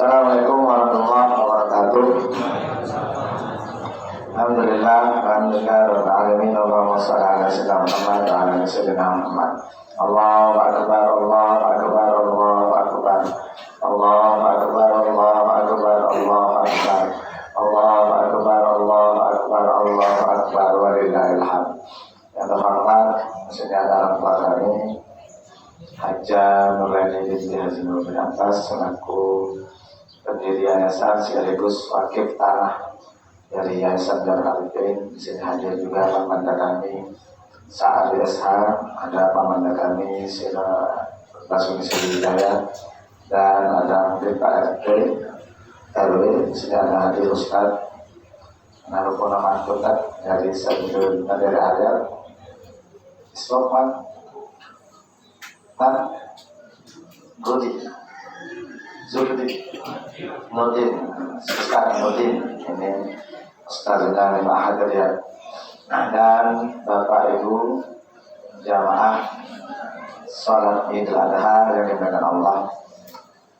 Assalamualaikum warahmatullahi wabarakatuh. Alhamdulillah, rabbil alamin, Allahumma shalli ala sayyidina Muhammad wa ala sayyidina Muhammad. Allahu akbar, Allahu akbar, Allahu akbar. Allahu akbar, Allahu akbar, Allahu akbar. Allahu akbar, Allahu akbar, Allahu akbar, walillahil hamd. Yang terhormat, maksudnya dalam keluarga ini Haja Nurlani binti Haji Nur bin Abbas selaku pendiri yayasan sekaligus wakil tanah dari Yayasan Darul Arifin. Di sini hadir juga pamanda kami Sa'ad SH, ada pamanda kami Sila Basuni Hidayat, dan ada mungkin Pak RT RW. Di sini ada hadir Ustaz Narupona Mantutat dari Sabdul dari Aryat Islopan Rudi Zuldi Nurdin Ustaz Nurdin, ini Ustaz Nani Mahadiriyat, dan Bapak Ibu jamaah salat Idul Adha yang dimuliakan Allah.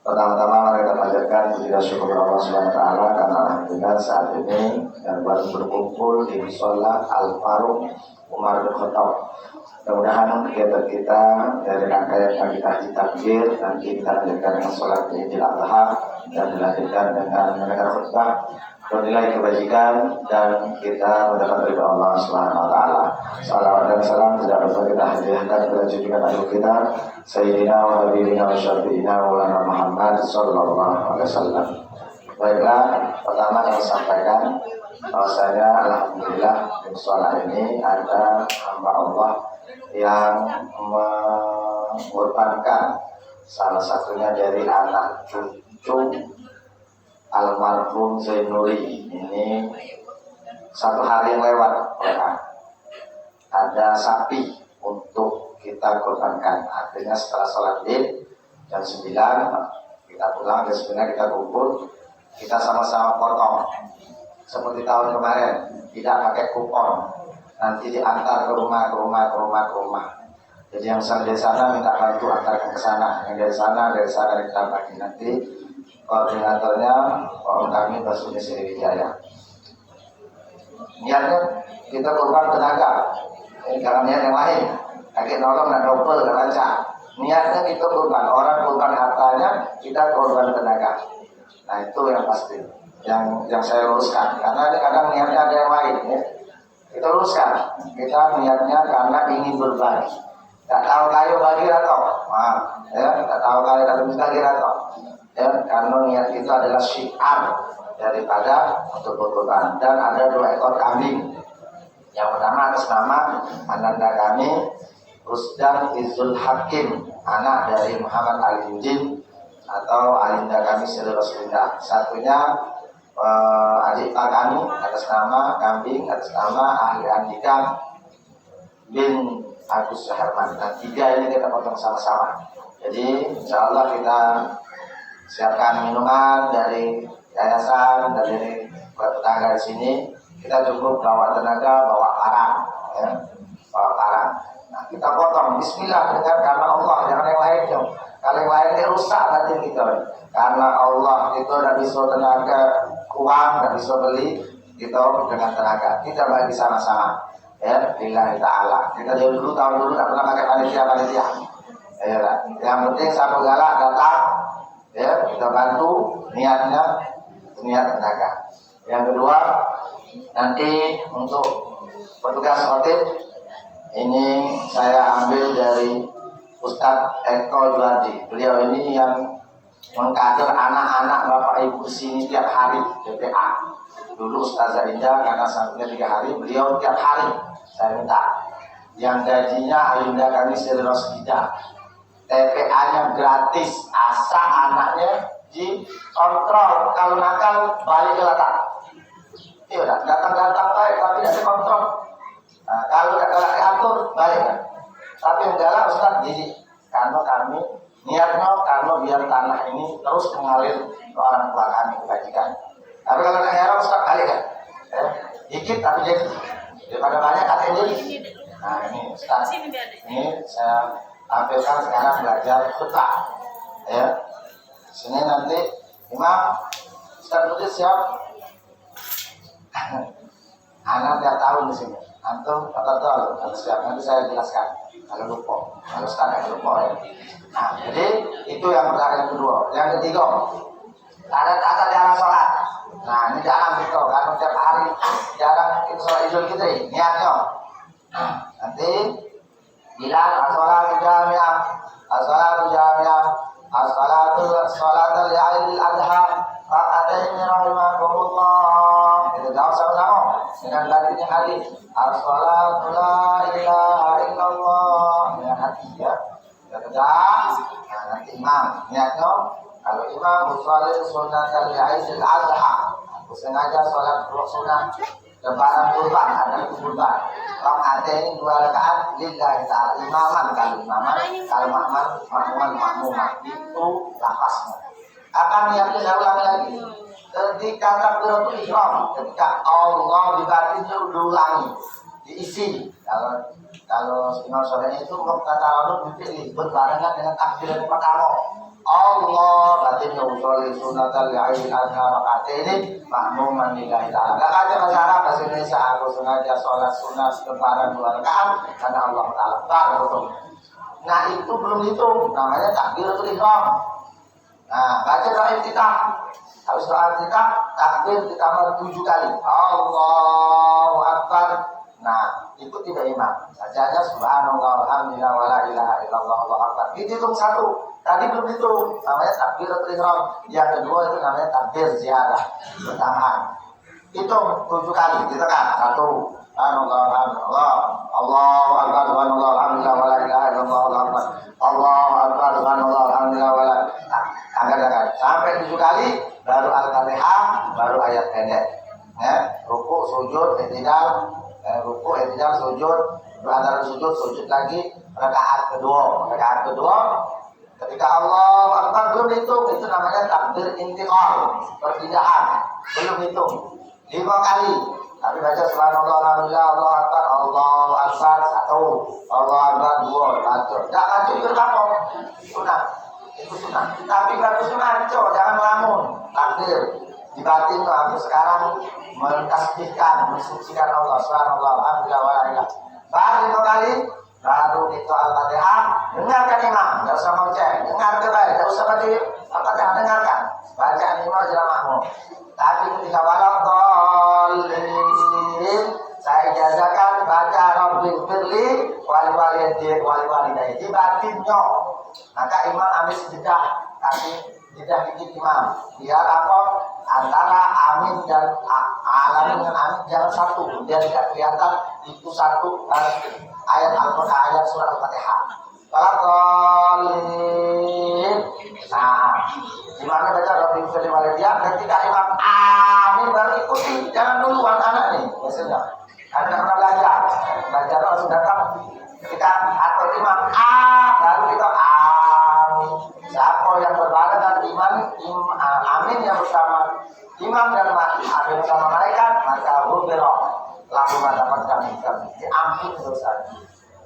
Pertama-tama mereka panjatkan puji dan syukur Allah Subhanahu wa taala karena alhamdulillah saat ini dan baru berkumpul di Mushola Al-Faruq Umar bin Khattab. Mudah-mudahan kegiatan kita dari rangkaian pagi tahajud takbir nanti kita lanjutkan dengan sholat Idul Adha dan dilanjutkan dengan mendengar khutbah bernilai kebajikan dan kita mendapat ridha Allah Subhanahu wa taala. Salawat dan salam tidak lupa kita hadiahkan kepada junjungan agung kita Sayyidina wa Habibina wa Syafi'ina Maulana Muhammad sallallahu alaihi wasallam. Baiklah, pertama yang disampaikan bahwasanya alhamdulillah di sholat ini ada hamba Allah yang mengorbankan salah satunya dari anak cucu almarhum Zainuri. Ini satu hari yang lewat ya, ada sapi untuk kita korbankan. Artinya setelah sholat Id jam 9 kita pulang, jam 9 kita kumpul, kita sama-sama potong seperti tahun kemarin, tidak pakai kupon. Nanti diantar ke rumah. Jadi yang dari sana minta bantu antarkan ke sana, yang dari sana kita bagi. Nanti koordinatornya Om kami Basuki Sriwijaya. Niatnya kita korban tenaga, ini karena niat yang lain. Kakek nolong dan double rancang. Niatnya kita korban, orang korban hartanya, kita korban tenaga. Nah itu yang pasti, yang saya luruskan. Karena kadang niatnya ada yang lain, ya. Kita luruskan. Kita niatnya karena ingin berbagi. Tak tahu kayu bagi atau, ya, tak tahu kayu bagi atau, ya, karena niat itu adalah syiar daripada untuk berkorban. Dan ada 2 ekor kambing. Yang pertama atas nama ananda kami Rusdan Izul Hakim, anak dari Muhammad Aliuddin atau Alinda kami Sri Rasulullah. Satunya adik pak kami atas nama kambing, atas nama Ahli Andika bin Agus Suherman. Nah 3 ini kita potong sama-sama. Jadi insya Allah kita siapkan minuman dari yayasan, dari tetangga di sini. Kita cukup bawa tenaga, bawa parang, ya, bawa parang. Nah kita potong Bismillah dengan karena Allah, jangan yang lain dong. Kalau yang lain ini rusak batin kita. Karena Allah itu tidak bisa tenaga uang, tidak bisa beli kita dengan tenaga. Kita bagi sama-sama. Ya, lillahi ta'ala. Kita dulu tahun dulu tidak pernah pakai panitia. Ya, yang penting satu galak datang, ya, kita bantu niatnya, niat tenaga. Yang kedua, nanti untuk petugas khotib ini saya ambil dari Ustadz Eko Juwardi. Beliau ini yang mengkader anak-anak Bapak Ibu sini tiap hari PPA. Dulu Ustazah Indah karena sampai 3 hari, beliau tiap hari saya minta. Yang gajinya Ayunda kami Sri Roslida, TPA-nya gratis, asal anaknya dikontrol. Kalau nakal balik ke latar. Iya, datang-datang baik tapi tidak dikontrol. Nah, kalau tidak galak diatur baik kan. Tapi yang galak Ustaz didik. Karena kami niatnya karena biar tanah ini terus mengalir ke orang tua kami kebajikan. Tapi kalau tidak heran Ustaz balik kan. Dikit tapi jadi. Daripada banyak katanya jadi. Nah ini Ustaz, ini saya tampilkan sekarang belajar khutbah. Ya, sini nanti Imam Ustaz Budi siap. Anak tiap tahun di sini. Antum betul harus siap. Nanti saya jelaskan. Kalau lupa, kalau Ustaz lupa ya. Nah, jadi itu yang pertanyaan kedua. Yang ketiga, ada tata cara sholat. Nah, ini jarang gitu, karena tiap hari jarang kita sholat Idul Fitri. Niatnya. Nanti bilang as-sholatu jami'ah, as-sholatu jami'ah, as-sholatu sholatul Idul Adha, fa'adaini rahimakumullah. Kita jawab sama-sama dengan latihan hadis. As-sholatu la ilaha illallah. Dengan hati ya. Kita kerja. Nah, nanti imam niatnya. Kalau imam sholat sunnatul Idul Adha, aku sengaja sholat sunnah lebaran kurban, ada kurban. Rakaat ini 2 rakaat lillahi ta'ala. Imaman kalau imaman, kalau makmuman itu lapasnya. Akan niatnya saya ulangi lagi. Ketika takbiratul ihram, ketika Allah di batinnya diulangi, diisi. Kalau Imam Syafi'i itu muqtatarun dipilih berbarengan dengan takbir yang pertama. Allah batinnya usolli sunnatal Idul Adha rakaat ini makmuman lillahi ta'ala. Enggak ada bahasa Arab, bahasa Indonesia. Aku sengaja sholat sunnah lebaran 2 rakaat karena Allah Ta'ala. Betul. Nah itu belum hitung, namanya takbiratul ihram. Nah baca doa iftitah. Habis doa iftitah, takbir ditambah 7 kali. Allahu Akbar. Nah itu tidak imam. Bacanya subhanallah alhamdulillah wa la ilaha illallah Allahu Akbar. Dihitung 1. Tadi belum itu, namanya takbiratul ihram. Yang kedua itu namanya takbir ziyadah, bertambahan. Hitung 7 kali, gitu kan? 1, alhamdulillah, Allahu Akbar, subhanallah, alhamdulillah, wa la ilaha illallah, Allahu Akbar, Allahu Akbar, subhanallah, alhamdulillah, wa la. Angkat. Sampai 7 kali, baru Al-Fatihah, baru ayat pendek. Ya, ruku, sujud, i'tidal, sujud, antara sujud lagi, rakaat kedua. Ketika Allah Akbar belum hitung, itu namanya takbir intiqal, perpindahan, belum hitung 5 kali. Tapi baca subhanallah alhamdulillah Allahu Akbar Allahu Akbar 1, Allahu Akbar 2, lanjut. Enggak lanjut itu apa? Sunat. Itu sunat. Tapi bagusnya lanjut, jangan ngelamun. Takbir. Di batin tuh aku sekarang mentasbihkan, mensucikan Allah Subhanahu alhamdulillah wa la ilaha. Baru 5 kali, baru itu Al-Fatihah. Dengarkan imam, enggak usah ngoceh. Dengarkan baik, enggak usah baca Al-Fatihah, dengarkan. Bacaan imam jelamahmu. Tapi ketika waladhdallin, saya jazakan baca Rabbil firli wal walidayni di batinnya. Maka imam ambil sejedah, kasih jeda dikit imam. Biar apa? Antara amin dan alamin dengan amin jangan satu, biar tidak kelihatan itu satu ayat Al-Quran, ayat surah Al-Fatihah. Waladhdallin. Nah, gimana baca Rabbil firli walidayni? Ketika imam amin baru ikuti, jangan dulu anak-anak nih biasanya. Anda pernah belajar langsung datang ketika atau imam baru kita amin. Siapa yang berbarengan amin yang bersama imam dan amin bersama malaikat, maka hubiro lalu mendapatkan diampuni dosanya.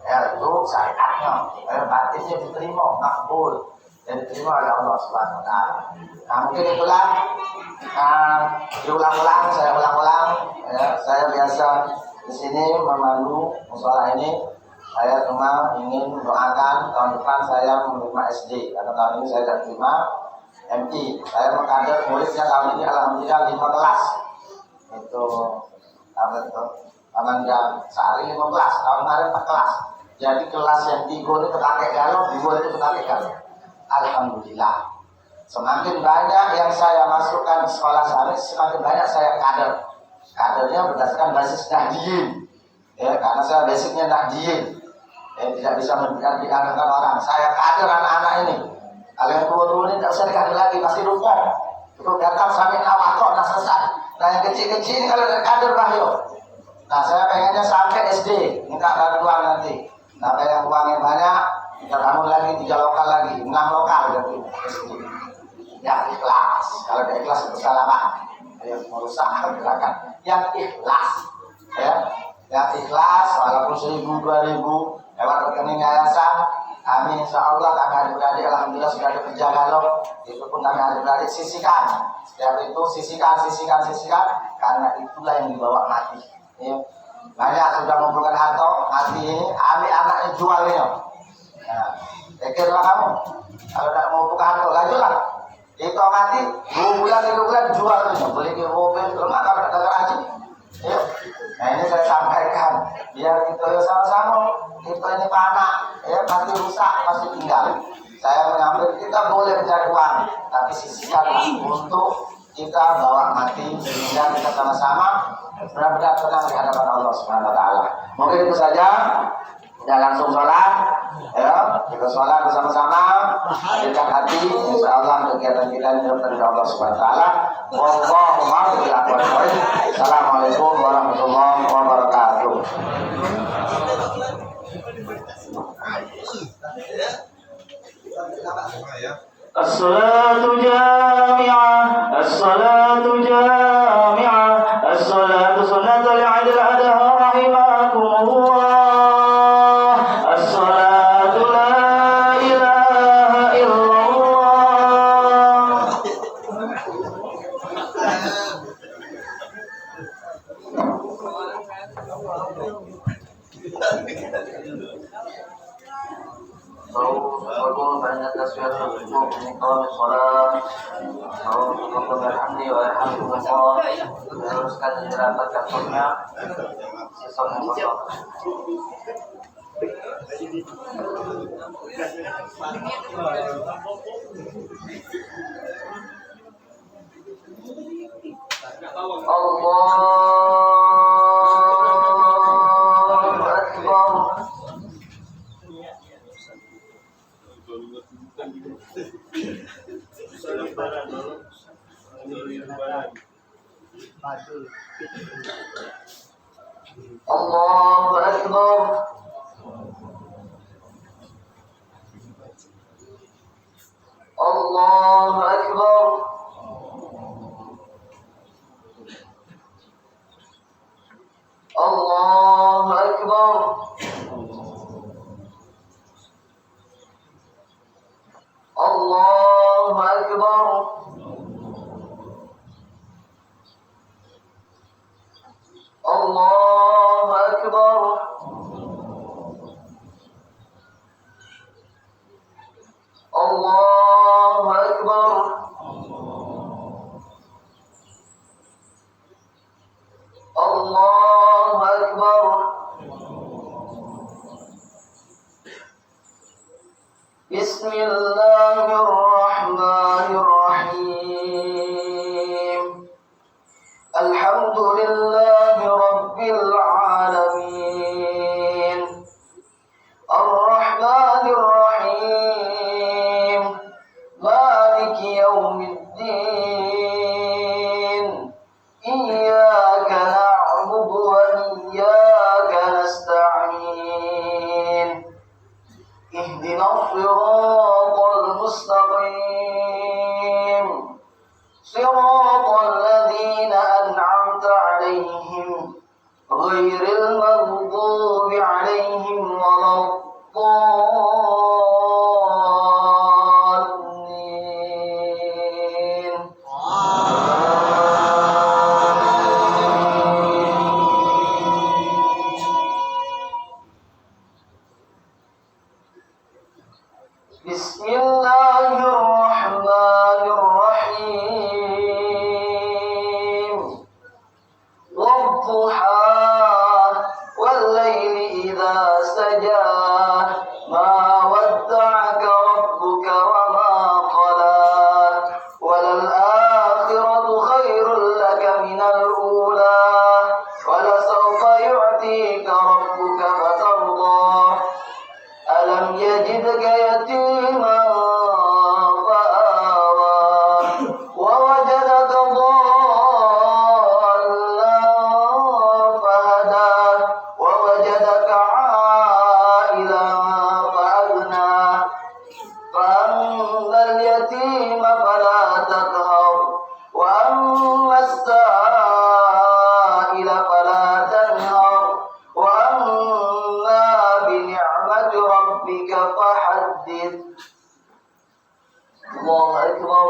Ya itu syariatnya, batinnya diterima, makbul dan diterima oleh Allah Subhanahu wa taala. Nah, mungkin itulah diulang-ulang, saya ulang-ulang ya, saya biasa di sini memandu musola ini. Saya cuma ingin doakan tahun depan saya menerima SD, karena tahun ini saya sudah terima MI. Saya mengkader muridnya tahun ini alhamdulillah 5 kelas. Itu apa itu? Amanda Sari 15, tahun kemarin 4 kelas. Jadi kelas yang 3 ini kepake galau, 2 itu kepake galau. Alhamdulillah. Semakin banyak yang saya masukkan di sekolah saya, semakin banyak saya kader. Kadernya berdasarkan basis nahdiyin, ya, karena saya basicnya nahdiyin, tidak bisa dikaderkan orang. Saya kader anak-anak ini. Kalau yang tua-tua ini tidak usah dikader lagi, pasti lupa. Itu datang sampai awakok, nah selesai. Nah yang kecil-kecil ini kalau kader bahyo. Nah saya pengennya sampai SD, minta bantuan nanti. Nah yang uangnya banyak, kita bangun lagi 3 lokal lagi, 6 lokal jadi SD. Ya ikhlas, kalau tidak ikhlas bersalah pak. Yang merusak gerakan yang ikhlas, ya, yang ikhlas walaupun 1.000 2.000 lewat rekening yayasan. Amin, insyaallah kami adik-adik alhamdulillah sudah ada kerja galau. Itu pun kami adik-adik sisihkan. Setiap itu sisihkan karena itulah yang dibawa mati. Ya. Banyak sudah mengumpulkan harta mati ini, ambil anaknya jual ini. Nah, pikirlah kamu kalau tidak mau buka harta lajulah. Itu mati 2 bulan 3 bulan jual ini, beli di mobil rumah kalau ada haji. Yuk. Nah ini saya sampaikan biar kita sama-sama kita ini panak, ya pasti rusak pasti tinggal. Saya mengambil kita boleh mencari uang, tapi sisihkanlah untuk kita bawa mati sehingga kita sama-sama benar-benar tenang di hadapan Allah Subhanahu wa taala. Mungkin itu saja. Kita langsung sholat, ya kita sholat bersama-sama, hadirkan hati, insya Allah kegiatan kita ini dari Allah Subhanahu Wa Taala. Assalamualaikum warahmatullahi wabarakatuh. As-salatu jami'ah, as-salatu jami'ah, as-salatu sunnatul 'idul adha rahimakumullah. Teruskan jerat kartunya siswa yang Allahu Akbar. Allahu Akbar. Allahu Akbar. بسم الله الرحمن الرحيم الحمد لله رب العالمين الرحمن الرحيم مالك يوم الدين إياك نعبد وإياك نستعين اهدنا الصراط المستقيم صراط الذين أنعمت عليهم غير المغضوب عليهم ولا الضالين بسم الله الرحمن الرحيم والضحى والليل إذا سجى ما ودعك ربك وما قلى وللآخرة خير لك من الأولى ولسوف يعطيك ربك فترضى ألم يجدك يتيما فآوى ووجدك ضالا فهدى ووجدك عائلا فأغنى فأما اليتيم فلا تقهر وأما السائل فلا تنهر وأما بنعمة ربك فحدث الله أكبر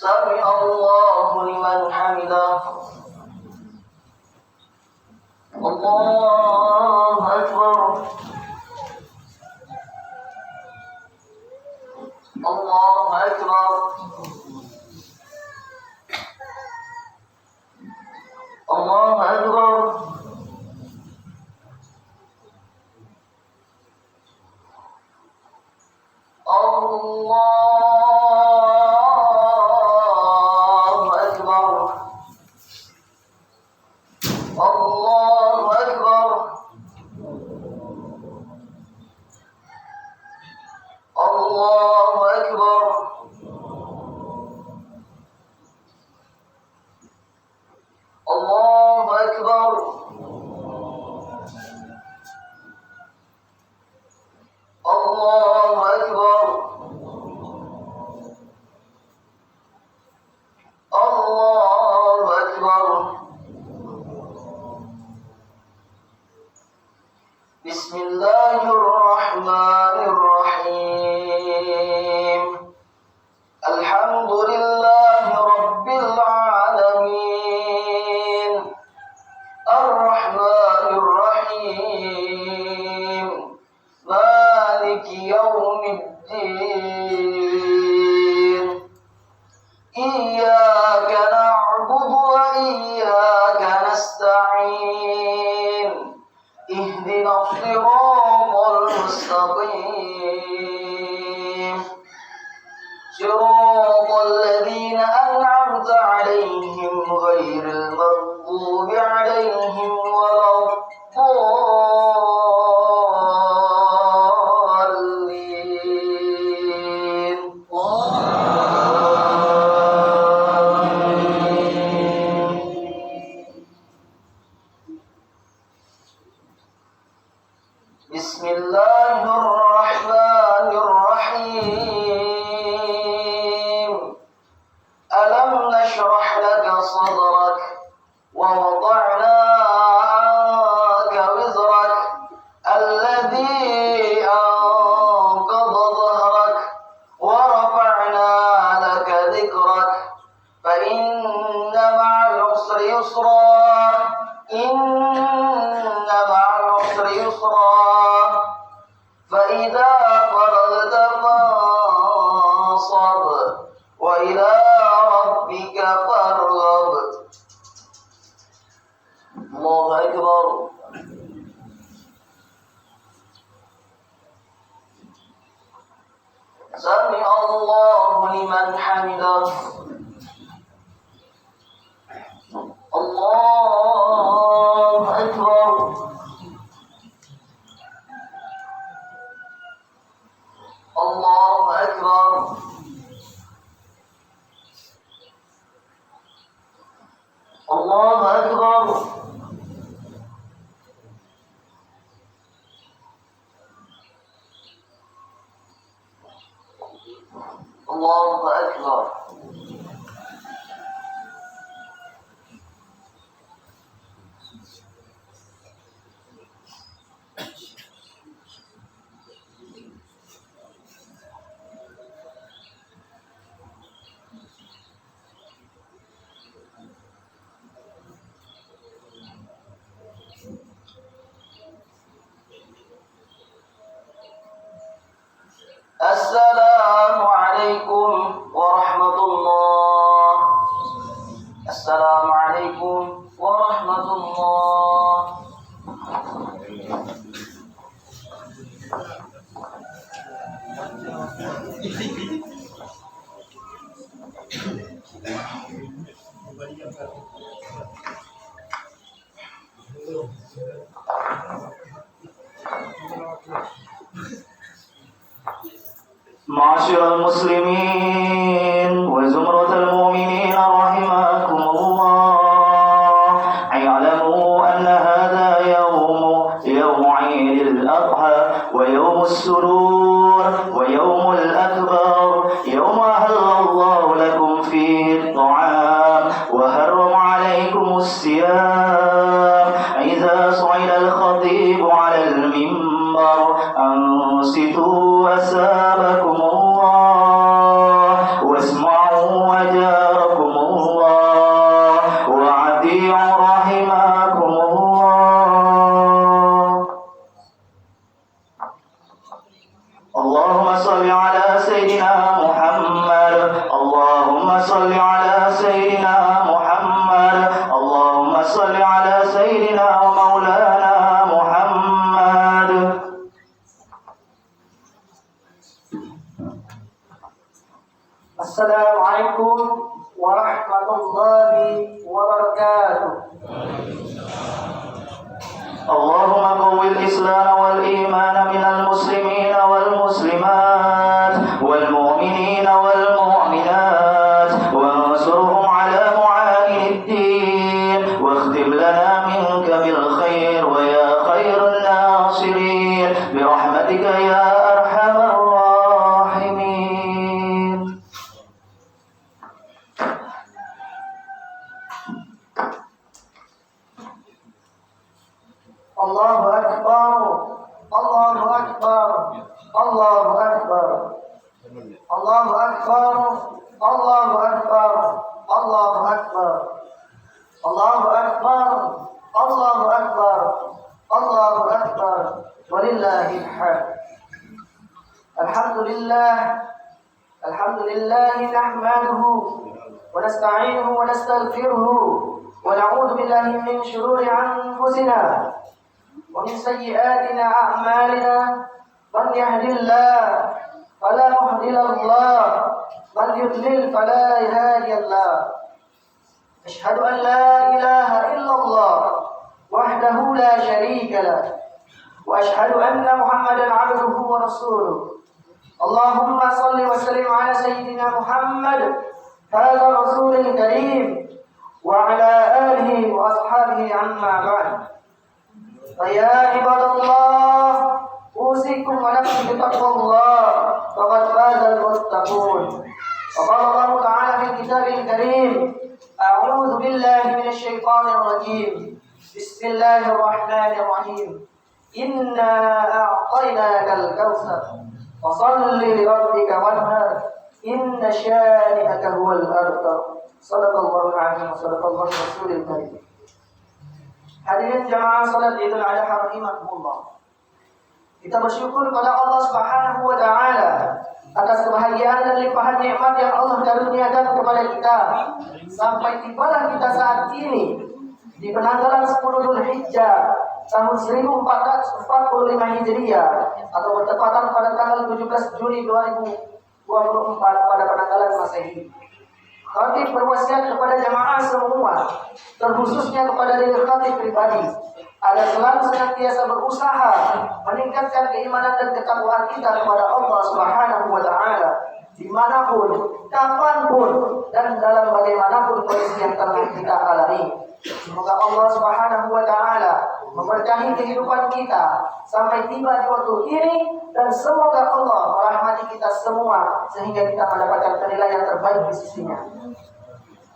سمع الله لمن حمده الله أكبر الله أكبر الله أكبر الله أكبر الله أكبر الله أكبر الله أكبر الله أكبر الله أكبر بسم الله الرحمن الرحيم الحمد لله رب العالمين الرحمن الرحيم مالك يوم الدين إياك نعبد وإياك نستعين اهدنا الصراط المستقيم صراط الذين أنعمت عليهم غير المغضوب عليهم ولا الضالين بسم الله الرحمن الرحيم ألم نشرح لك صدرك ووضعنا عنك وزرك الذي أنقض ظهرك ورفعنا لك ذكرك فإن مع العسر يسرا إن مع العسر يسرا فإذا فرغت فانصب وإلى ربك فارغب الله أكبر الله أكبر. الله أكبر. الله أكبر. السلام عليكم ورحمة الله. السلام عليكم ورحمة الله. معاشر المسلمين وزمرة المؤمنين رحمكم الله، اعلموا أن هذا يوم عيد الأضحى ويوم السرور ويوم الأكبر، يوم أحل الله لكم فيه الطعام وحرم عليكم الصيام. إذا صعد الخطيب على المنبر أنصتوا أثابكم الله واسمعوا أجاركم الله وأطيعوا رحمكم الله. اللهم صل على سيدنا محمد. اللهم صل على سيدنا محمد. اللهم صل على سيدنا ومولانا محمد. السلام عليكم ورحمة الله وبركاته. اللهم قو الإسلام والإيمان من المسلمين والمسلمات والمؤمنين والمؤمنات وانصرهم على معالي الدين، واختم لنا منك بالخير ويا خير الناصرين برحمتك يا أرحم الراحمين. الله أكبر. الله أكبر. الله أكبر. الله أكبر. الله أكبر. الله أكبر. الله أكبر. الله أكبر. الله أكبر ولله الحمد. الحمد لله. الحمد لله نحمده ونستعينه ونستغفره ونعوذ بالله من شرور أنفسنا ومن سيئات أعمالنا. من يهد الله فلا مضل له ومن يضلل فلا هادي له. أشهد أن لا إله إلا الله وحده لا شريك له، وأشهد أن محمدا عبده ورسوله. اللهم صل وسلم على سيدنا محمد هذا الرسول الكريم وعلى آله وأصحابه عما بعد. فيا عباد الله، أوصيكم ونفسي بتقوى الله فقد فاز المتقون. وقال الله تعالى في الكتاب الكريم: أعوذ بالله من الشيطان الرجيم، بسم الله الرحمن الرحيم، إنا أعطيناك الكوثر فصل لربك وانهر إن شانئك هو الأبتر. صدق الله العظيم وصدق الله الرسول الكريم. Hadirin jamaah salat Idul Adha rahimakumullah. Kita bersyukur kepada Allah Subhanahu wa taala atas kebahagiaan dan limpahan nikmat yang Allah karuniakan kepada kita sampai tibalah kita saat ini di penanggalan 10 Dzulhijjah tahun 1445 Hijriah atau bertepatan pada tanggal 17 Juni 2024 pada penanggalan Masehi. Khatib berwasiat kepada jamaah semua, terkhususnya kepada diri khatib pribadi, agar selalu senantiasa berusaha meningkatkan keimanan dan ketakwaan kita kepada Allah Subhanahu wa taala dimanapun, kapanpun, dan dalam bagaimanapun kondisi yang telah kita alami. Semoga Allah Subhanahu wa taala memberkahi kehidupan kita sampai tiba di waktu ini, dan semoga Allah merahmati kita semua sehingga kita mendapatkan penilaian yang terbaik di sisinya.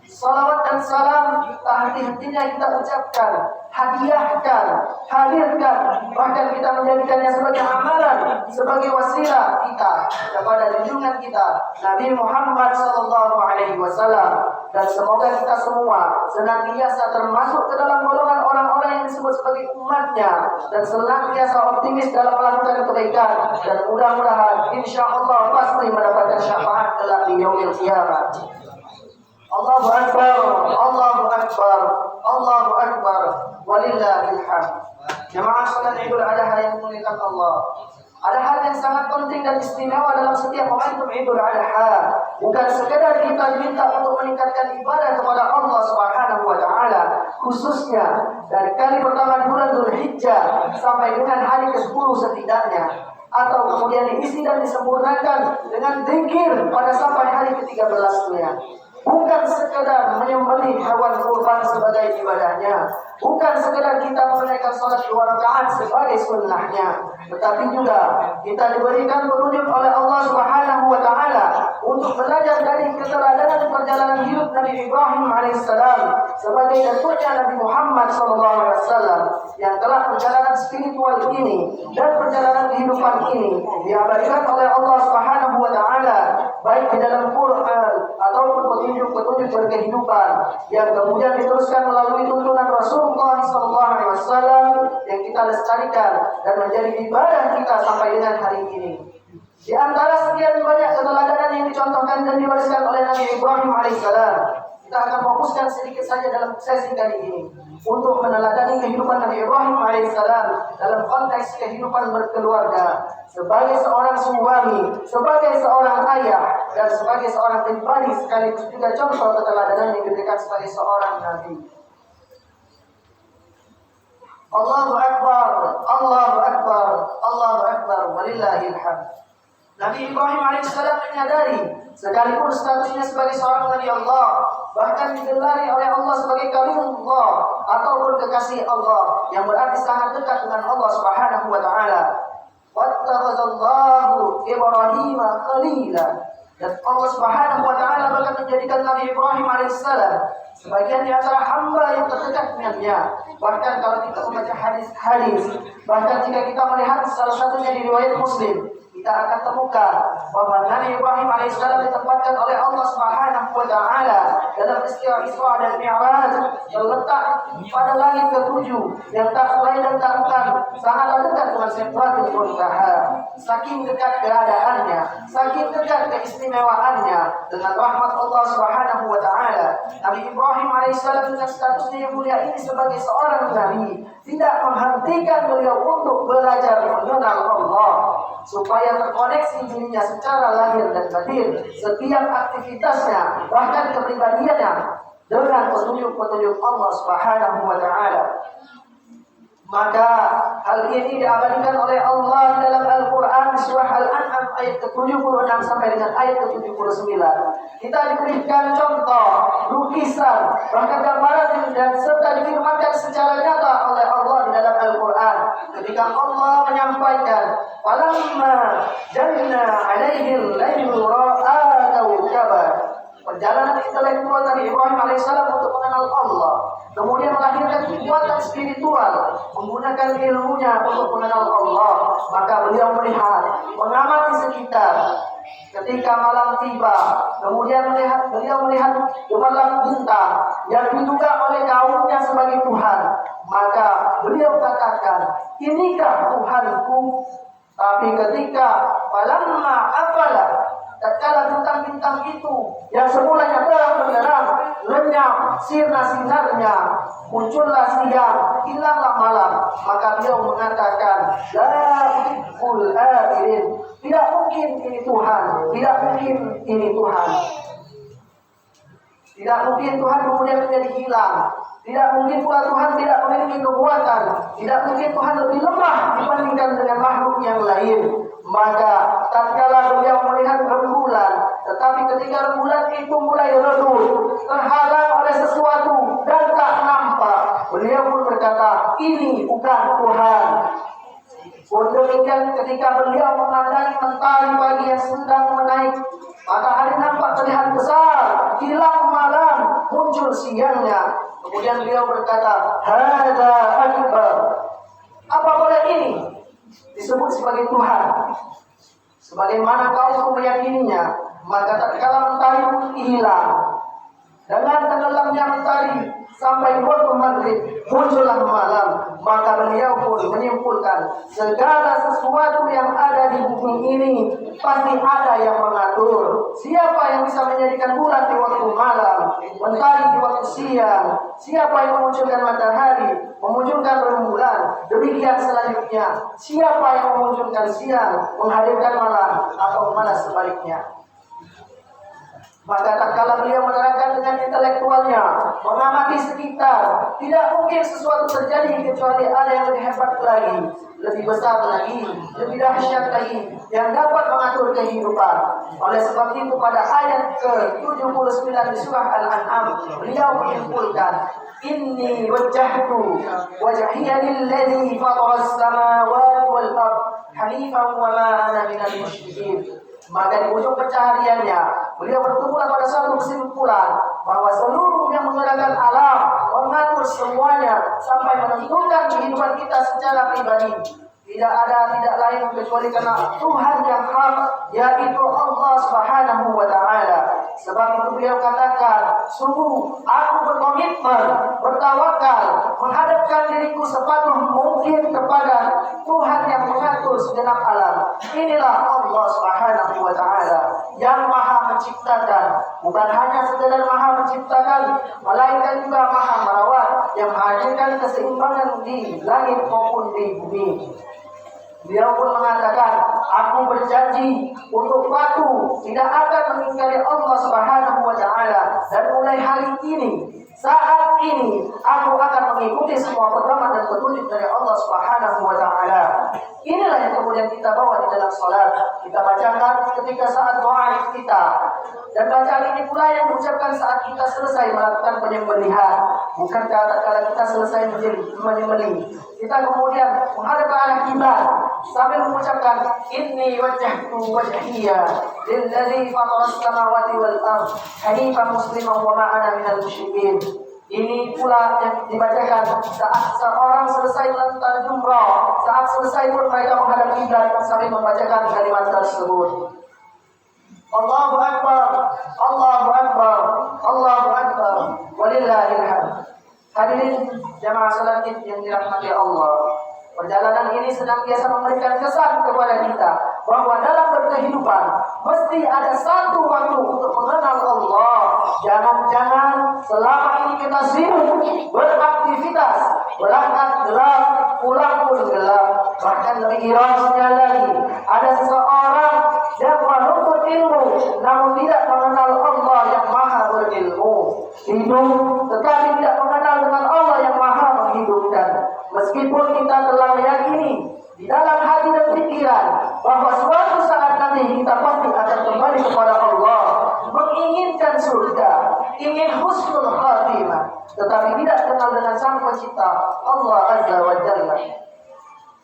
Salawat dan salam tak henti-hentinya kita ucapkan, hadiahkan, hadirkan, bahkan kita menjadikannya sebagai amalan, sebagai wasilah kita kepada junjungan kita Nabi Muhammad SAW. Dan semoga kita semua senantiasa termasuk ke dalam golongan orang-orang yang disebut sebagai umatnya, dan senantiasa optimis dalam melakukan kebaikan, dan mudah-mudahan insya Allah pasti mendapatkan syafaat kelak di yaumil qiyamah. Allahu Akbar, Allahu Akbar, Allahu Akbar, walillahil hamd. Jemaah salat Idul Adha yang dimuliakan Allah, ada hal yang sangat penting dan istimewa dalam setiap momentum Idul Adha. Bukan sekedar kita diminta untuk meningkatkan ibadah kepada Allah Subhanahu wa taala, khususnya dari kali pertama bulan Dzulhijjah sampai dengan hari ke-10 setidaknya, atau kemudian diisi dan disempurnakan dengan zikir pada sampai hari ke-13-nya. Bukan sekedar menyembelih hewan kurban sebagai ibadahnya, bukan sekedar kita menunaikan salat 2 rakaat sebagai sunnahnya, tetapi juga kita diberikan petunjuk oleh Allah Subhanahu wa taala untuk belajar dari keteladanan perjalanan hidup Nabi Ibrahim alaihissalam sebagai datuknya Nabi Muhammad SAW yang telah perjalanan spiritual ini dan perjalanan kehidupan ini diabadikan oleh Allah Subhanahu wa taala baik di dalam Quran ataupun petunjuk-petunjuk berkehidupan yang kemudian diteruskan melalui tuntunan Rasulullah SAW yang kita lestarikan dan menjadi ibadah kita sampai dengan hari ini. Di antara sekian banyak keteladanan yang dicontohkan dan diwariskan oleh Nabi Ibrahim alaihissalam, kita akan fokuskan sedikit saja dalam sesi kali ini untuk meneladani kehidupan Nabi Ibrahim alaihissalam dalam konteks kehidupan berkeluarga sebagai seorang suami, sebagai seorang ayah, dan sebagai seorang pribadi, sekaligus juga contoh keteladanan yang diberikan sebagai seorang nabi. Allahu Akbar, Allahu Akbar, Allahu Akbar, walillahil hamd. Nabi Ibrahim alaihissalam menyadari sekalipun statusnya sebagai seorang Nabi Allah, bahkan digelari oleh Allah sebagai kalimullah ataupun kekasih Allah, yang berarti sangat dekat dengan Allah Subhanahu wa taala. Wattakhadallahu Ibrahim khalila. Dan Allah Subhanahu wa taala bahkan menjadikan Nabi Ibrahim alaihissalam sebagian di antara hamba yang terdekat dengannya. Bahkan kalau kita membaca hadis-hadis, bahkan jika kita melihat salah satunya di riwayat Muslim, kita akan temukan bahwa Nabi Ibrahim alaihissalam ditempatkan oleh Allah Subhanahu wa taala dalam peristiwa Isra dan Mi'raj, terletak pada langit ke-7 yang tak lain dan tak bukan sangatlah dekat dengan Sidratul Muntaha. Saking dekat keadaannya, saking dekat keistimewaannya dengan rahmat Allah Subhanahu wa taala, Nabi Ibrahim alaihissalam dengan statusnya yang mulia ini sebagai seorang nabi tidak menghentikan beliau untuk belajar mengenal Allah, supaya terkoneksi dirinya secara lahir dan batin, setiap aktivitasnya, bahkan kepribadiannya dengan petunjuk-petunjuk Allah Subhanahu wa taala. Maka hal ini diabadikan oleh Allah dalam Al-Quran surah Al-An'am ayat ke-76 sampai dengan ayat ke-79. Kita diberikan contoh, lukisan, bahkan gambaran dan serta difirmankan secara nyata oleh Allah di dalam Al-Quran ketika Allah menyampaikan, "Falamma janna 'alaihi al-lailu ra'a kawkaban." Perjalanan intelektual Nabi Ibrahim alaihissalam untuk mengenal Allah, kemudian melahirkan kekuatan spiritual menggunakan ilmunya untuk mengenal Allah. Maka beliau melihat, mengamati sekitar. Ketika malam tiba, kemudian beliau melihat gemerlap bintang yang diduga oleh kaumnya sebagai Tuhan. Maka beliau katakan, "Inikah Tuhanku?" Tapi ketika falamma afala, tatkala bintang-bintang itu yang semulanya terang benderang lenyap sirna sinarnya, muncullah siang, hilanglah malam, maka beliau mengatakan, "La uhibbul akhirin." Tidak mungkin ini Tuhan, tidak mungkin ini Tuhan. Tidak mungkin Tuhan kemudian menjadi hilang. Tidak mungkin pula Tuhan tidak memiliki kekuatan. Tidak mungkin Tuhan lebih lemah dibandingkan dengan makhluk yang lain. Maka tatkala beliau melihat rembulan, tetapi ketika rembulan itu mulai redup, terhalang oleh sesuatu dan tak nampak, beliau pun berkata, ini bukan Tuhan. Demikian ketika beliau memandangi mentari pagi yang sedang menaik, matahari nampak terlihat besar, hilang malam, muncul siangnya. Kemudian beliau berkata, Hada akbar. Apa boleh ini disebut sebagai Tuhan? Sebagaimana kaumku meyakininya, maka tatkala mentari pun hilang, dengan tenggelamnya mentari sampai waktu maghrib muncullah malam, maka beliau pun menyimpulkan segala sesuatu yang ada di bumi ini pasti ada yang mengatur. Siapa yang bisa menjadikan bulan di waktu malam, mentari di waktu siang? Siapa yang memunculkan matahari, memunculkan rembulan? Demikian selanjutnya, siapa yang memunculkan siang, menghadirkan malam, atau malah sebaliknya? Maka tatkala beliau menerangkan dengan intelektualnya, mengamati sekitar, tidak mungkin sesuatu terjadi kecuali ada yang lebih hebat lagi, lebih besar lagi, lebih dahsyat lagi, yang dapat mengatur kehidupan. Oleh sebab itu pada ayat ke-79 di surah Al-An'am, beliau menyimpulkan, Inni wajjahtu wajhiya lilladzi fatara as-samawati wal ardh hanifan wa ma ana minal musyrikin. Maka di ujung pencahariannya, beliau bertemulah pada satu kesimpulan bahwa seluruh yang menggerakkan alam, mengatur semuanya sampai menentukan kehidupan kita secara pribadi, tidak ada tidak lain kecuali karena Tuhan yang hak, yaitu Allah Subhanahu wa Ta'ala. Sebab itu beliau katakan, sungguh aku berkomitmen, bertawakal, menghadapkan diriku sepenuh mungkin kepada Tuhan yang mengatur segenap alam. Inilah Allah Subhanahu wa Ta'ala yang maha menciptakan. Bukan hanya sekedar maha menciptakan, melainkan juga maha merawat, yang menghadirkan keseimbangan di langit maupun di bumi. Beliau pun mengatakan, aku berjanji untuk patuh, tidak akan mengingkari Allah Subhanahu wa Ta'ala, dan mulai hari ini, saat ini, aku akan mengikuti semua pedoman dan petunjuk dari Allah Subhanahu wa Ta'ala. Inilah yang kemudian kita bawa di dalam salat. Kita bacakan ketika saat doa kita, dan bacaan ini pula yang diucapkan saat kita selesai melakukan penyembelihan. Bukan kala kita selesai menyembelih, kita kemudian menghadap ke arah kiblat sambil mengucapkan, Inni wajjahtu wajhiya lilladzi fatara as-samawati wal ardh hanifan musliman wa ma ana minal musyrikin. Ini pula yang dibacakan saat seorang selesai melontar jumrah, saat selesai pun mereka menghadap kiblat sambil membacakan kalimat tersebut. Allahu Akbar, Allahu Akbar, Allahu Akbar, walillahil hamd. Hadirin jamaah salat Id yang dirahmati Allah, perjalanan ini senantiasa memberikan kesan kepada kita bahwa dalam berkehidupan mesti ada satu waktu untuk mengenal Allah. Jangan-jangan selama ini kita sibuk beraktivitas, berangkat gelap, pulang pun gelap. Bahkan lebih ironisnya lagi, ada seseorang yang menuntut ilmu namun tidak mengenal Allah yang maha berilmu, hidup tetapi tidak mengenal dengan Allah yang maha menghidupkan. Meskipun kita telah meyakini di dalam hati dan pikiran bahwa suatu saat nanti kita pasti akan kembali kepada Allah, menginginkan surga, ingin husnul khatimah, tetapi tidak kenal dengan Sang Pencipta Allah Azza wa Jalla.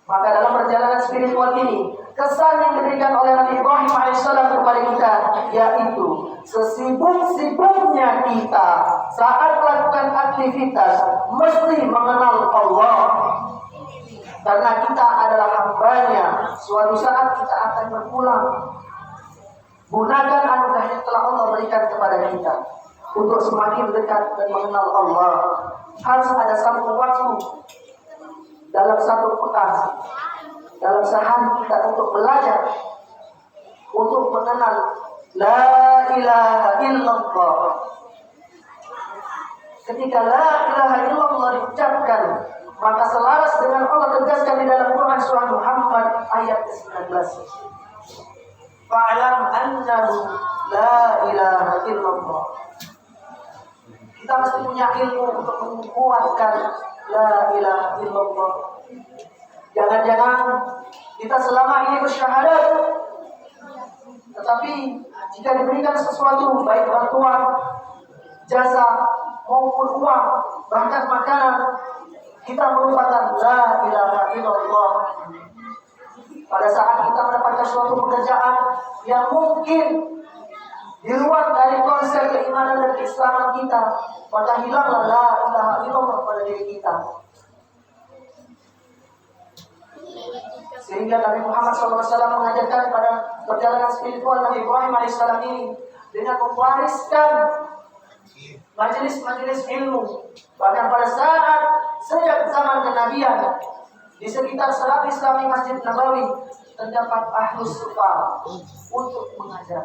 Maka dalam perjalanan spiritual ini, kesan yang diberikan oleh Nabi Ibrahim alaihissalam kepada kita, yaitu sesibuk-sibuknya kita saat melakukan aktivitas mesti mengenal Allah. Karena kita adalah hambanya, suatu saat kita akan berpulang. Gunakan anugerah yang telah Allah berikan kepada kita untuk semakin dekat dan mengenal Allah. Harus ada satu waktu dalam satu pekan, dalam sehari kita untuk belajar, untuk mengenal La ilaha illallah. Ketika La ilaha illallah diucapkan, maka selaras dengan Allah tegaskan di dalam Quran surah Muhammad ayat ke-19. Fa'lam annahu la ilaha illallah. Kita mesti punya ilmu untuk menguatkan la ilaha illallah. Jangan-jangan kita selama ini bersyahadat, tetapi jika diberikan sesuatu, baik bantuan, jasa, maupun uang, bahkan makanan, kita melupakan la ilaha illallah. Pada saat kita mendapatkan suatu pekerjaan yang mungkin di luar dari konsep keimanan dan keislaman kita, maka hilanglah la ilaha illallah pada diri kita. Sehingga Nabi Muhammad SAW mengajarkan pada perjalanan spiritual Nabi Ibrahim AS ini dengan mewariskan majelis-majelis ilmu. Bahkan pada saat sejak zaman kenabian, di sekitar Salat Islami Masjid Nabawi terdapat ahlus sufa untuk mengajar.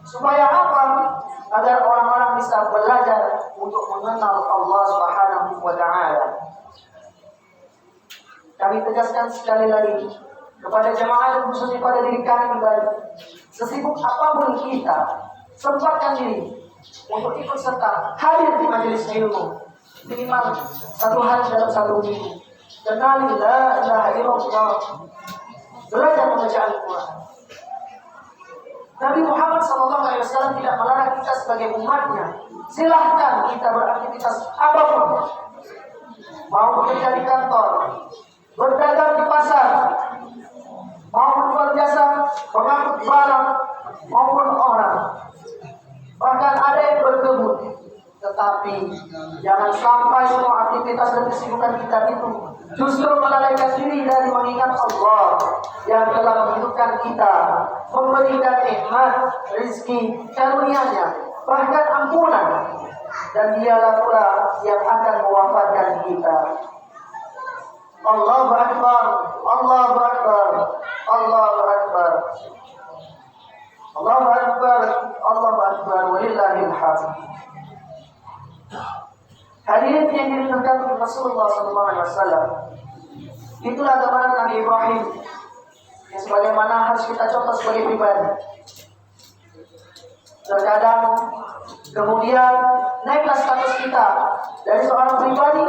Supaya apa? Agar orang-orang bisa belajar untuk mengenal Allah Subhanahu wa Ta'ala. Kami tegaskan sekali lagi kepada jemaah dan khususnya pada diri kami kembali, sesibuk apapun kita, sempatkan diri untuk ikut serta hadir di majelis ilmu minimal 1 hari dalam 1 minggu. Kenali la ilaha illallah, belajar membaca Al-Quran. Nabi Muhammad SAW tidak melarang kita sebagai umatnya. Silahkan kita beraktivitas apapun, mau bekerja di kantor, berdagang di pasar, mau berjual jasa, mengangkut barang maupun orang, bahkan ada yang berkebun. Tetapi jangan sampai semua aktivitas dan kesibukan kita itu justru melalaikan diri dari mengingat Allah yang telah menghidupkan kita, memberikan nikmat, rezeki, karunia-Nya, bahkan ampunan, dan Dialah pula yang akan mewafatkan kita. Allahu Akbar, Allahu Akbar, Allahu Akbar, Allahu Akbar, Allahu Akbar, walillahil hamd. Hadirin yang dimuliakan Rasulullah SAW, itulah gambaran Nabi Ibrahim yang sebagaimana harus kita contoh sebagai pribadi. Terkadang kemudian naiklah status kita dari seorang pribadi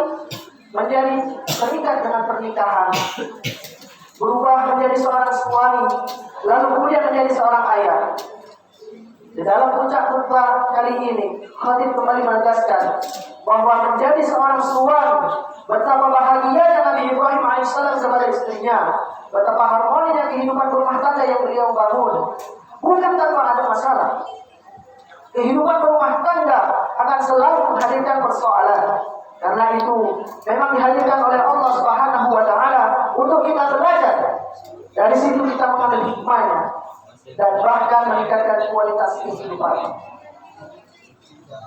menjadi terikat dengan pernikahan, berubah menjadi seorang suami, lalu kemudian menjadi seorang ayah. Di dalam puncak khutbah kali ini, khatib kembali menegaskan bahwa menjadi seorang suami, betapa bahagianya Nabi Ibrahim AS kepada istrinya, betapa harmoninya kehidupan rumah tangga yang beliau bangun. Bukan tanpa ada masalah. Kehidupan rumah tangga akan selalu menghadirkan persoalan. Karena itu memang dihadirkan oleh Allah Subhanahu wa Ta'ala untuk kita belajar. Dari situ kita mengambil hikmahnya dan bahkan meningkatkan kualitas kehidupan.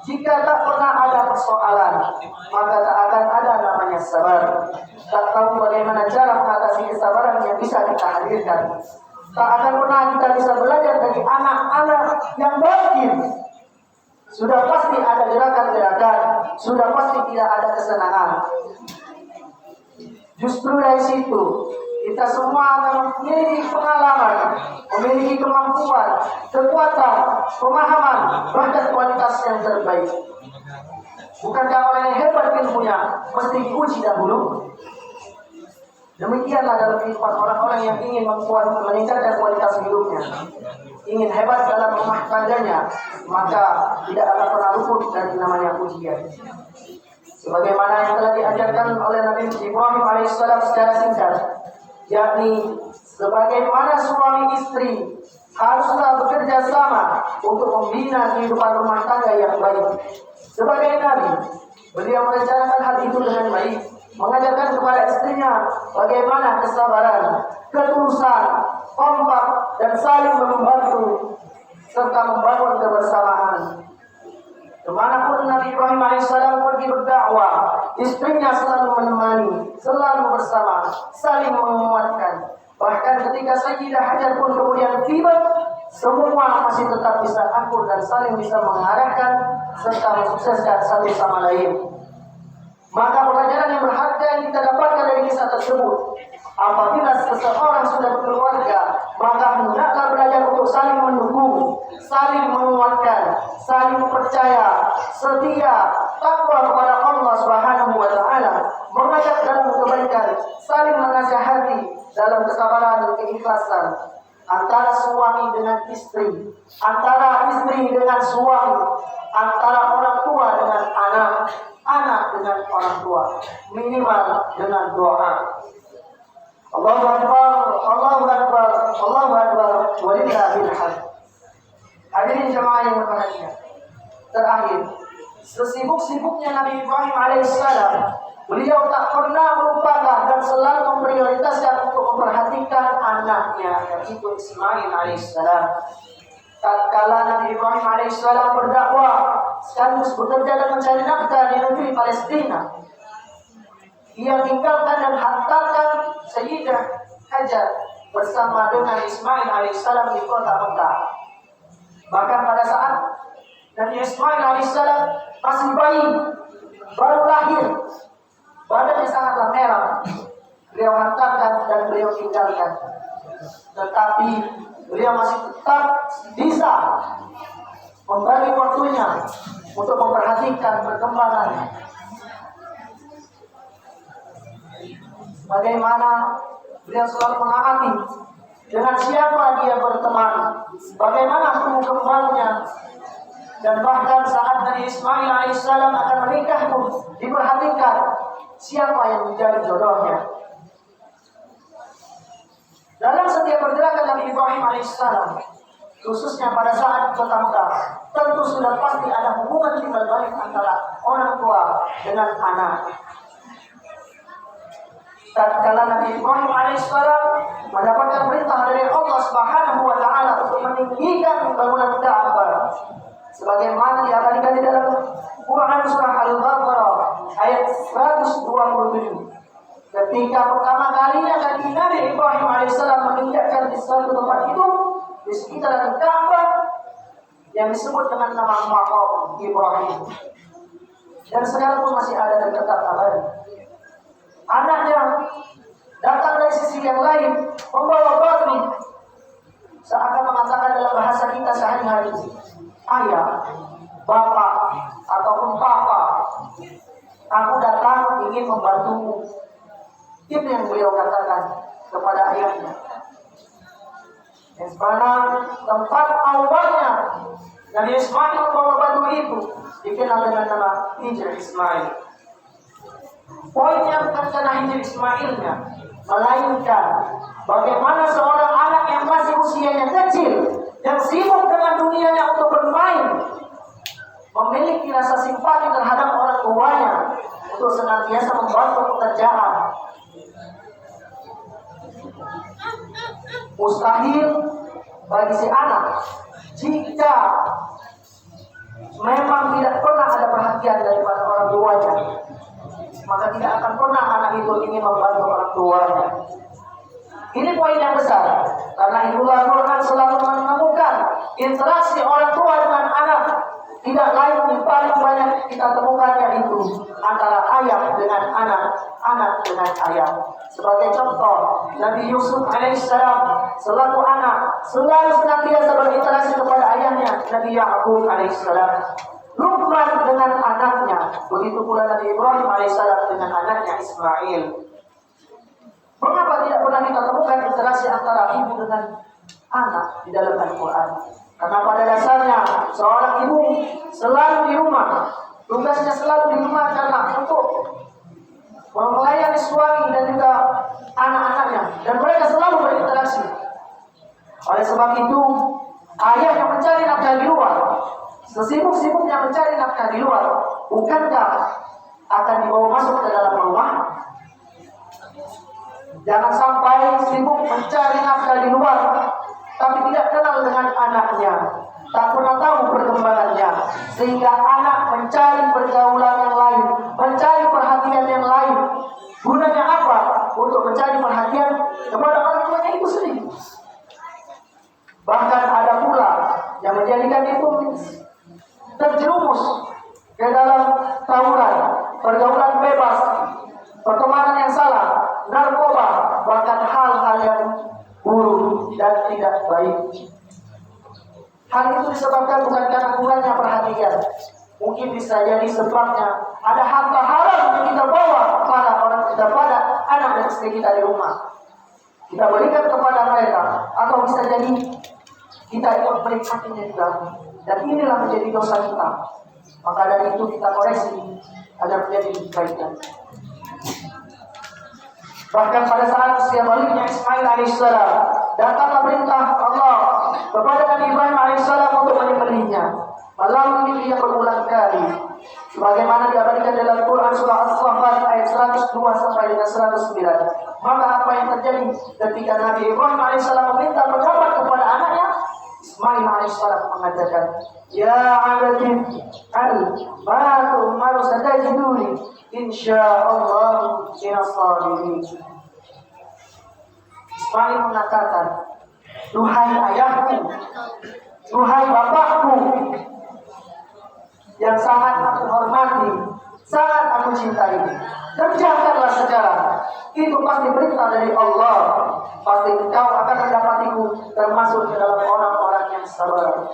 Jika tak pernah ada persoalan, maka tak akan ada namanya sabar. Tak tahu bagaimana cara mengatasi kesabaran yang bisa kita hadirkan. Tak akan pernah kita bisa belajar dari anak-anak yang batin. Sudah pasti ada gerakan-gerakan, sudah pasti tidak ada kesenangan. Justru dari situ kita semua akan memiliki pengalaman, memiliki kemampuan, kekuatan, pemahaman, bahkan kualitas yang terbaik. Bukankah orang yang hebat ilmunya mesti diuji dahulu? Demikianlah dalam kehidupan orang-orang yang ingin meningkatkan kualitas hidupnya, ingin hebat dalam rumah tangganya, maka tidak akan pernah luput dari namanya ujian. Sebagaimana yang telah diajarkan oleh Nabi Ibrahim alaihissalam secara singkat, yakni sebagaimana suami istri haruslah bekerja sama untuk membina kehidupan rumah tangga yang baik. Sebagai Nabi, beliau merencanakan hal itu dengan baik, mengajarkan kepada istrinya bagaimana kesabaran, ketulusan, kompak, dan saling membantu serta membangun kebersamaan. Kemanapun Nabi Ibrahim AS pergi berdakwah, istrinya selalu menemani, selalu bersama, saling menguatkan. Bahkan ketika Sayyidah Hajar pun kemudian tiba, semua masih tetap bisa akur dan saling bisa mengarahkan serta mensukseskan satu sama lain. Maka pelajaran yang berharga yang kita dapatkan dari kisah tersebut Apabila seseorang sudah berkeluarga, maka hendaklah belajar untuk saling mendukung, saling menguatkan, saling percaya, setia, takwa kepada Allah Subhanahu wa taala, mengajak dalam kebaikan, saling menasihati dalam kesabaran dan keikhlasan antara suami dengan istri, antara istri dengan suami, antara orang tua dengan anak, anak dengan orang tua, minimal dengan doa. Allahu Akbar, Allahu Akbar, Allahu Akbar, walillahil hamd. Hadirin jemaah yang berbahagia. Terakhir, sesibuk-sibuknya Nabi Ibrahim alaihissalam, beliau tak pernah melupakan dan selalu memprioritaskan untuk memperhatikan anaknya, yaitu Ismail alaihissalam. Tatkala Nabi Ibrahim alaihissalam berdakwah sekaligus bekerja dan mencari nafkah di negeri Palestina, ia tinggalkan dan hantarkan Sayyidah Hajar bersama dengan Ismail alaihissalam di kota Mekah. Bahkan pada saat Nabi Ismail alaihissalam masih bayi, baru lahir, badannya sangatlah merah, beliau hantarkan dan beliau tinggalkan. Tetapi beliau masih tetap bisa membagi waktunya untuk memperhatikan perkembangan. Bagaimana beliau selalu mengamati dengan siapa dia berteman, bagaimana tumbuh kembangnya, dan bahkan saat Nabi Ismail alaihissalam akan menikah pun diperhatikan siapa yang menjadi jodohnya. Dalam setiap pergerakan Nabi Ibrahim alaihissalam, khususnya pada saat kota Mekah, tentu sudah pasti ada hubungan timbal balik antara orang tua dengan anak. Tatkala Nabi Ibrahim alaihissalam mendapatkan perintah dari Allah Subhanahu wa taala untuk meninggikan bangunan Ka'bah, sebagaimana diabadikan di dalam Quran surah Al-Baqarah ayat 127. Ketika pertama kalinya Nabi Ibrahim alaihissalam meninggikan di suatu tempat itu di sekitaran Ka'bah yang disebut dengan nama Maqam Ibrahim, dan sekarang pun masih ada dan tetap abadi. Anaknya datang dari sisi yang lain, membawa batu, seakan mengatakan dalam bahasa kita sehari-hari, ayah, bapak, ataupun papa, aku datang ingin membantumu. Itu yang beliau katakan kepada ayahnya. Yang mana tempat awalnya Nabi Ismail membawa batu itu dikenal dengan nama Hijr Ismail. Poinnya bukan karena Hijr Ismailnya, melainkan bagaimana seorang anak yang masih usianya kecil, yang sibuk dengan dunianya untuk bermain, memiliki rasa simpati terhadap orang tuanya untuk senantiasa membantu pekerjaan. Mustahil bagi si anak jika memang tidak pernah ada perhatian daripada orang tuanya, maka tidak akan pernah anak itu ingin membantu orang tuanya. Ini poin yang besar. Karena itulah Quran selalu menemukan interaksi orang tua dengan anak. Tidak lain yang paling banyak kita temukan yaitu antara ayah dengan anak, anak dengan ayah. Sebagai contoh, Nabi Yusuf alaihissalam selaku anak selalu senantiasa berinteraksi kepada ayahnya Nabi Ya'qub alaihissalam. Luqman dengan anaknya, begitu pula Nabi Ibrahim alaihissalam dengan anaknya Ismail. Mengapa tidak pernah kita temukan interaksi antara ibu dengan anak di dalam Al-Quran? Karena pada dasarnya seorang ibu selalu di rumah, tugasnya selalu di rumah karena untuk melayani suami dan juga anak-anaknya, dan mereka selalu berinteraksi. Oleh sebab itu, ayah yang mencari nafkah di luar, sesibuk-sibuknya mencari nafkah di luar, bukankah akan dibawa masuk ke dalam rumah? Jangan sampai sibuk mencari nafkah di luar, tapi tidak kenal dengan anaknya, tak pernah tahu perkembangannya, sehingga anak mencari pergaulan yang lain, mencari perhatian yang lain. Gunanya apa? Untuk mencari perhatian kepada orang tuanya itu sendiri. Bahkan ada pula yang menjadikan itu terjerumus ke dalam tawuran, pergaulan bebas, pertemanan yang salah, narkoba, bahkan hal-hal yang buruk dan tidak baik. Hal itu disebabkan bukan karena kurangnya perhatian. Mungkin bisa jadi sebabnya ada harta haram yang kita bawa kepada anak dan istri kita di rumah. Kita berikan kepada mereka, atau bisa jadi kita ikut menikmatinya juga. Dan inilah menjadi dosa kita. Maka dari itu kita koreksi agar menjadi kebaikan. Bahkan pada saat usia baliknya Ismail alaihissalam, datanglah perintah Allah kepada Nabi Ibrahim alaihissalam untuk menyembelihnya. Melalui diri yang berulang kali, sebagaimana diabadikan dalam Quran surah As-Saffat ayat 102 sampai dengan 109. Maka apa yang terjadi ketika Nabi Ibrahim alaihissalam meminta pendapat kepada anaknya, Ismail alaihissalam mengatakan, "Ya abadi, ma tu'maru satajiduni insyaallah minas sabirin." Ismail mengatakan, "Duhai ayahku, duhai bapakku yang sangat aku hormati, sangat aku cintai, kerjakanlah sekarang. Itu pasti perintah dari Allah. Pasti engkau akan mendapatiku termasuk ke dalam orang-orang yang sabar."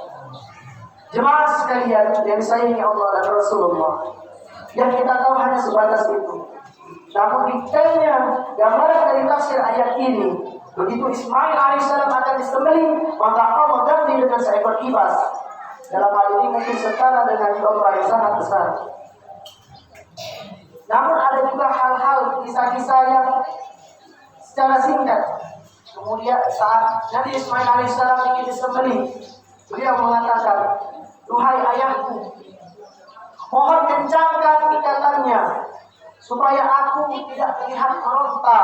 Jemaah sekalian yang disayangi Allah dan Rasulullah, yang kita tahu hanya sebatas itu. Namun detailnya gambaran dari tafsir ayat ini, begitu Ismail alaihissalam akan disembelih, maka Allah ganti dengan seekor kibas. Dalam hal ini mungkin setara dengan domba yang sangat besar. Namun ada juga hal-hal kisah-kisah yang secara singkat. Kemudian saat Nabi Ismail alaihissalam ingin disembelih, beliau mengatakan, "Duhai ayahku, mohon kencangkan ikatannya supaya aku tidak terlihat meronta,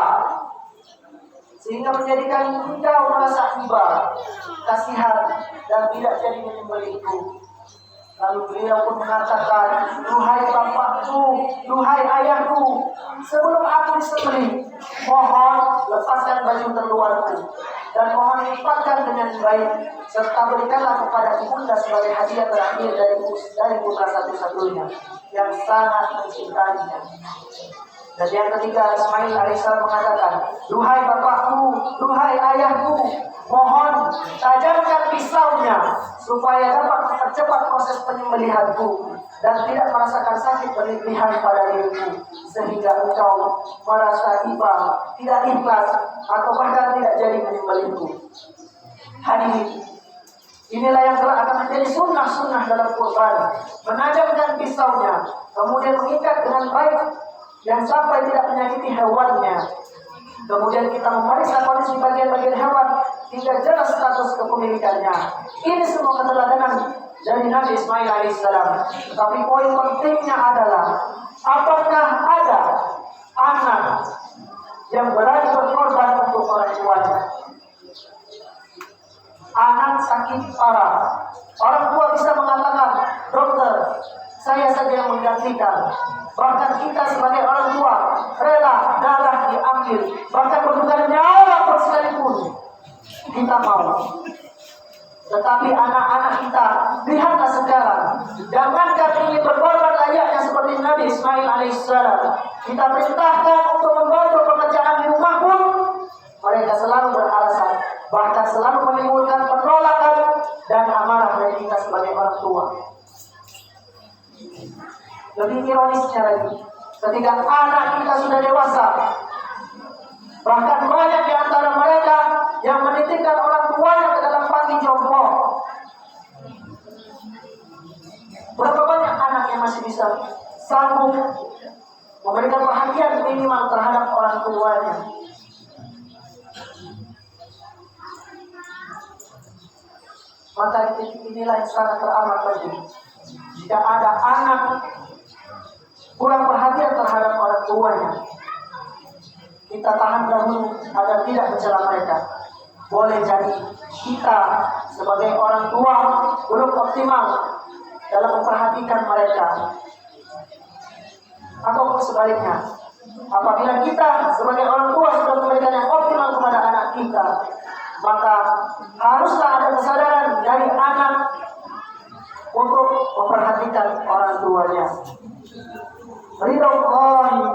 sehingga menjadikan engkau merasa iba, kasihan, dan tidak jadi menyembelihku." Lalu beliau pun mengatakan, "Duhai bapakku, duhai ayahku, sebelum aku disembelih, mohon lepaskan baju terluarku dan mohon lipatkan dengan baik, serta berikanlah kepada ibunda sebagai hadiah terakhir dari putra satu-satunya yang sangat mencintainya." Dan yang ketiga, Ismail alaihissalam mengatakan, "Duhai bapakku, duhai ayahku, mohon tajamkan pisaunya supaya dapat mempercepat proses penyembelihanku dan tidak merasakan sakit berlebihan pada diriku, sehingga engkau merasa iba, tidak ikhlas, atau bahkan tidak jadi menyembelihku." Hadirin, inilah yang telah akan menjadi sunnah-sunnah dalam kurban. Menajamkan pisaunya, kemudian mengikat dengan baik yang sampai tidak menyakiti hewannya. Kemudian kita memeriksa kondisi bagian-bagian hewan hingga jelas status kepemilikannya. Ini semua keteladanan dari Nabi Ismail alaihissalam. Tapi poin pentingnya adalah, apakah ada anak yang berani berkorban untuk orang tuanya? Anak sakit parah, orang tua bisa mengatakan, "Dokter, saya saja yang menggantikan." Bahkan kita sebagai orang tua rela darah diambil, bahkan bertukar nyawa pun sekalipun kita mau. Tetapi anak-anak kita, lihatlah sekarang, jangankan ingin berkorban layaknya seperti Nabi Ismail alaihissalam, kita perintahkan untuk membantu pekerjaan di rumah pun mereka selalu beralasan, bahkan selalu menimbulkan penolakan dan amarah dari kita sebagai orang tua. Lebih ironisnya lagi, ketika anak kita sudah dewasa, bahkan banyak di antara mereka yang menitipkan orang tuanya ke dalam panti jompo. Berapa banyak anak yang masih bisa sanggup memberikan perhatian minimal terhadap orang tuanya? Maka inilah yang sangat teramat penting. Jika ada anak kurang perhatian terhadap orang tuanya, kita tahan dahulu agar tidak mencela mereka. Boleh jadi kita sebagai orang tua belum optimal dalam memperhatikan mereka, ataupun sebaliknya, apabila kita sebagai orang tua sudah memberikan yang optimal kepada anak kita, maka haruslah ada kesadaran dari anak untuk memperhatikan orang tuanya. Ridha Allah